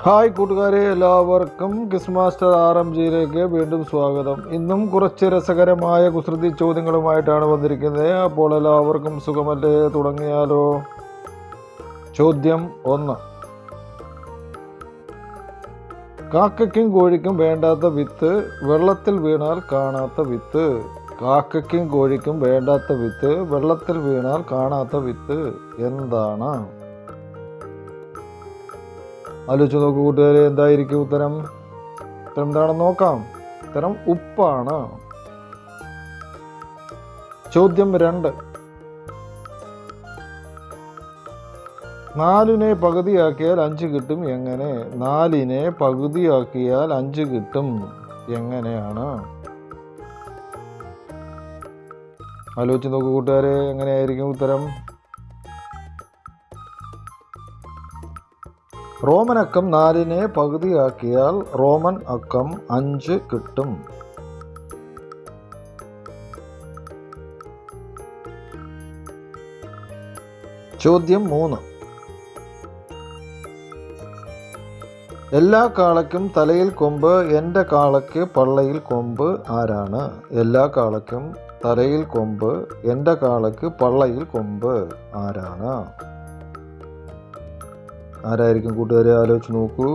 Hi കൂട്ടുകാരെ, എല്ലാവർക്കും quiz master RMGയിലേക്ക് വീണ്ടും സ്വാഗതം. ഇന്നും കുറച്ച് രസകരമായ കുസൃതി ചോദ്യങ്ങളുമായിട്ടാണ് വന്നിരിക്കുന്നത്. അപ്പോൾ എല്ലാവർക്കും സുഖമല്ലേ? തുടങ്ങിയാലോ. ചോദ്യം 1. കാക്കയ്ക്കും കോഴിക്കും വേണ്ടാത്ത വിത്ത്, വെള്ളത്തിൽ വീണാൽ കാണാത്ത വിത്ത്. കാക്കയ്ക്കും കോഴിക്കും വേണ്ടാത്ത വിത്ത്, വെള്ളത്തിൽ വീണാൽ കാണാത്ത വിത്ത് എന്താണ്? ആലോചിച്ച് നോക്കൂ കൂട്ടുകാരെ, എന്തായിരിക്കും ഉത്തരം? ഉത്തരം എന്താണെന്ന് നോക്കാം. ഉത്തരം ഉപ്പാണ്. ചോദ്യം 2. 4നെ പകുതിയാക്കിയാൽ 5 കിട്ടും എങ്ങനെ? 4നെ പകുതിയാക്കിയാൽ 5 കിട്ടും എങ്ങനെയാണ്? ആലോചിച്ച് നോക്കൂ കൂട്ടുകാരെ, എങ്ങനെയായിരിക്കും ഉത്തരം? റോമൻ അക്കം 4നെ പകുതിയാക്കിയാൽ റോമൻ അക്കം 5 കിട്ടും. ചോദ്യം 3. എല്ലാ കാളയ്ക്കും തലയിൽ കൊമ്പ്, എൻ്റെ കാളയ്ക്ക് പള്ളയിൽ കൊമ്പ് ആരാണ്? എല്ലാ കാളയ്ക്കും തലയിൽ കൊമ്പ്, എൻ്റെ കാളയ്ക്ക് പള്ളയിൽ കൊമ്പ് ആരാണ്? ആരായിരിക്കും കൂട്ടുകാരെ? ആലോചിച്ച് നോക്കൂ.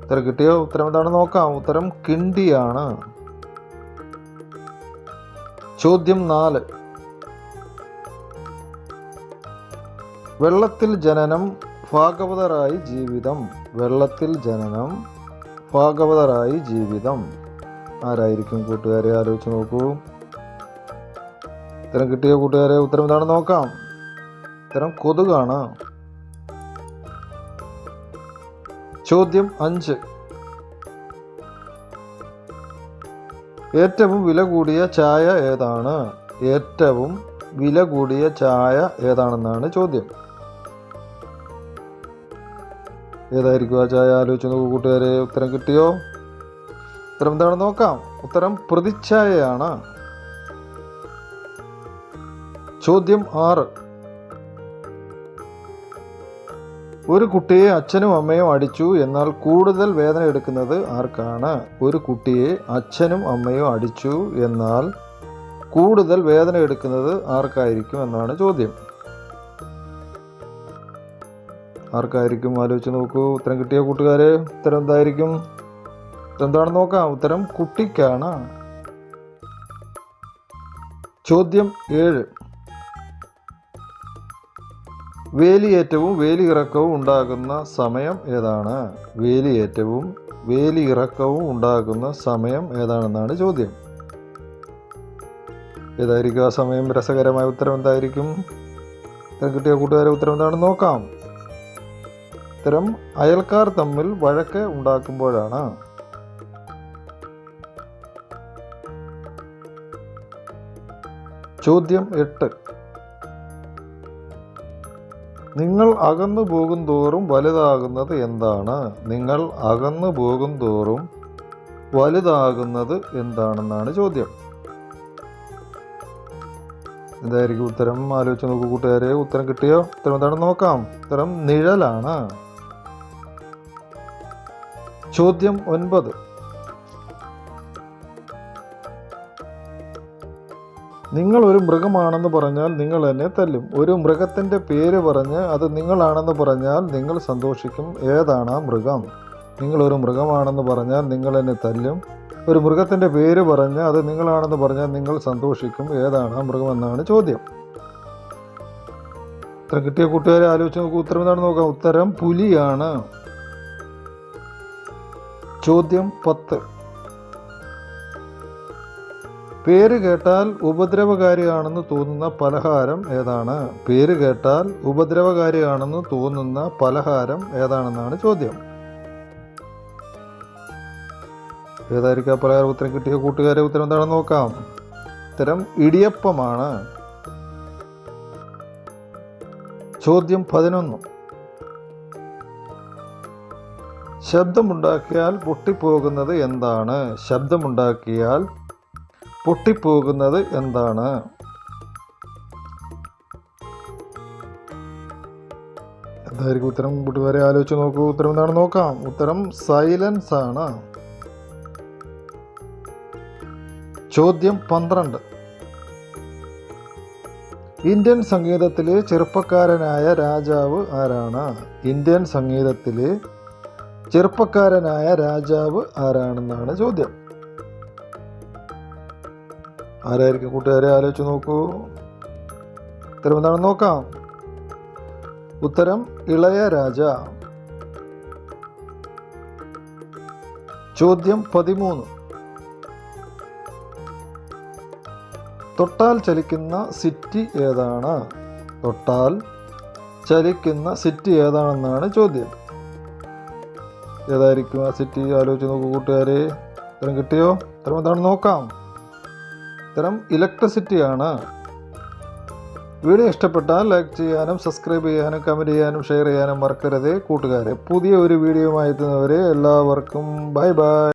ഉത്തരം കിട്ടിയോ? ഉത്തരം എന്താണെന്ന് നോക്കാം. ഉത്തരം കിണ്ടിയാണ്. ചോദ്യം 4. വെള്ളത്തിൽ ജനനം, ഭാഗവതരായി ജീവിതം. വെള്ളത്തിൽ ജനനം, ഭാഗവതരായി ജീവിതം ആരായിരിക്കും കൂട്ടുകാരെ? ആലോചിച്ച് നോക്കൂ. ഉത്തരം കിട്ടിയോ കൂട്ടുകാരെ? ഉത്തരം എന്താണെന്ന് നോക്കാം. ഉത്തരം കൊതുകാണ്. ചോദ്യം 5. ഏറ്റവും വില കൂടിയ ചായ ഏതാണ്? ഏറ്റവും വില കൂടിയ ചായ ഏതാണെന്നാണ് ചോദ്യം. ഏതായിരിക്കും ആ ചായ? ആലോചിച്ച് നോക്കൂ കൂട്ടുകാരെ. ഉത്തരം കിട്ടിയോ? ഉത്തരം എന്താണെന്ന് നോക്കാം. ഉത്തരം പ്രതിച്ഛായയാണ്. ചോദ്യം 6. ഒരു കുട്ടിയെ അച്ഛനും അമ്മയും അടിച്ചു, എന്നാൽ കൂടുതൽ വേദന എടുക്കുന്നത് ആർക്കാണ്? ഒരു കുട്ടിയെ അച്ഛനും അമ്മയും അടിച്ചു, എന്നാൽ കൂടുതൽ വേദന എടുക്കുന്നത് ആർക്കായിരിക്കും എന്നാണ് ചോദ്യം. ആർക്കായിരിക്കും? ആലോചിച്ച് നോക്കൂ. ഉത്തരം കിട്ടിയ കൂട്ടുകാരെ, ഉത്തരം എന്തായിരിക്കും? എന്താണെന്ന് നോക്കാം. ഉത്തരം കുട്ടിക്കാണ്. ചോദ്യം 7. വേലിയേറ്റവും വേലിയിറക്കവും ഉണ്ടാകുന്ന സമയം ഏതാണ്? വേലിയേറ്റവും വേലിയിറക്കവും ഉണ്ടാകുന്ന സമയം ഏതാണെന്നാണ് ചോദ്യം. ഏതായിരിക്കും ആ സമയം? രസകരമായ ഉത്തരം എന്തായിരിക്കും? ഉത്തരം കിട്ടിയ കൂട്ടുകാരെ, ഉത്തരം എന്താണെന്ന് നോക്കാം. ഉത്തരം അയൽക്കാർ തമ്മിൽ വഴക്ക് ഉണ്ടാക്കുമ്പോഴാണ്. ചോദ്യം 8. നിങ്ങൾ അകന്നു പോകും തോറും വലുതാകുന്നത് എന്താണ്? നിങ്ങൾ അകന്നു പോകും തോറും വലുതാകുന്നത് എന്താണെന്നാണ് ചോദ്യം. എന്തായിരിക്കും ഉത്തരം? ആലോചിച്ച് നോക്കൂ കൂട്ടുകാരെ. ഉത്തരം കിട്ടിയോ? ഉത്തരം എന്താണെന്ന് നോക്കാം. ഉത്തരം നിഴലാണ്. ചോദ്യം 9. നിങ്ങൾ ഒരു മൃഗമാണെന്ന് പറഞ്ഞാൽ നിങ്ങൾ എന്നെ തല്ലും. ഒരു മൃഗത്തിൻ്റെ പേര് പറഞ്ഞ് അത് നിങ്ങളാണെന്ന് പറഞ്ഞാൽ നിങ്ങൾ സന്തോഷിക്കും. ഏതാണ് ആ മൃഗം? നിങ്ങൾ ഒരു മൃഗമാണെന്ന് പറഞ്ഞാൽ നിങ്ങൾ എന്നെ തല്ലും. ഒരു മൃഗത്തിൻ്റെ പേര് പറഞ്ഞ് അത് നിങ്ങളാണെന്ന് പറഞ്ഞാൽ നിങ്ങൾ സന്തോഷിക്കും. ഏതാണ് ആ മൃഗം എന്നാണ് ചോദ്യം. ഉത്തരം കിട്ടിയ കൂട്ടുകാരെ, ആലോചിച്ച് നോക്കൂ. ഉത്തരം എന്താണെന്ന് നോക്കാം. ഉത്തരം പുലിയാണ്. ചോദ്യം 10. പേര് കേട്ടാൽ ഉപദ്രവകാരിയാണെന്ന് തോന്നുന്ന പലഹാരം ഏതാണ്? പേര് കേട്ടാൽ ഉപദ്രവകാരിയാണെന്ന് തോന്നുന്ന പലഹാരം ഏതാണെന്നാണ് ചോദ്യം. ഏതായിരിക്കും ആ പലഹാരം? ഉത്തരം കിട്ടിയ കൂട്ടുകാരെ, ഉത്തരം എന്താണെന്ന് നോക്കാം. ഉത്തരം ഇടിയപ്പമാണ്. ചോദ്യം 11. ശബ്ദമുണ്ടാക്കിയാൽ പൊട്ടിപ്പോകുന്നത് എന്താണ്? ശബ്ദമുണ്ടാക്കിയാൽ പൊട്ടിപ്പോകുന്നത് എന്താണ്? ഏതായിരിക്കും ഉത്തരം? കൂട്ടുകാരെ ആലോചിച്ച് നോക്കൂ. ഉത്തരം എന്താണെന്ന് നോക്കാം. ഉത്തരം സൈലൻസ് ആണ്. ചോദ്യം 12. ഇന്ത്യൻ സംഗീതത്തിലെ ചെറുപ്പക്കാരനായ രാജാവ് ആരാണ്? ഇന്ത്യൻ സംഗീതത്തിലെ ചെറുപ്പക്കാരനായ രാജാവ് ആരാണെന്നാണ് ചോദ്യം. ആരായിരിക്കും? കൂട്ടുകാരെ ആലോചിച്ച് നോക്കൂ. ഉത്തരം എന്താണെന്ന് നോക്കാം. ഉത്തരം ഇളയരാജ. ചോദ്യം 13. തൊട്ടാൽ ചലിക്കുന്ന സിറ്റി ഏതാണ്? തൊട്ടാൽ ചലിക്കുന്ന സിറ്റി ഏതാണെന്നാണ് ചോദ്യം. ഏതായിരിക്കും ആ സിറ്റി? ആലോചിച്ച് നോക്കൂ കൂട്ടുകാരെ. ഉത്തരം കിട്ടിയോ? ഉത്തരം എന്താണെന്ന് നോക്കാം. ഉത്തരം ഇലക്ട്രിസിറ്റിയാണ്. വീഡിയോ ഇഷ്ടപ്പെട്ടാൽ ലൈക്ക് ചെയ്യാനും സബ്സ്ക്രൈബ് ചെയ്യാനും കമൻറ്റ് ചെയ്യാനും ഷെയർ ചെയ്യാനും മറക്കരുത് കൂട്ടുകാരെ. പുതിയ ഒരു വീഡിയോയുമായി എത്തുന്നവരെ എല്ലാവർക്കും ബൈ ബൈ.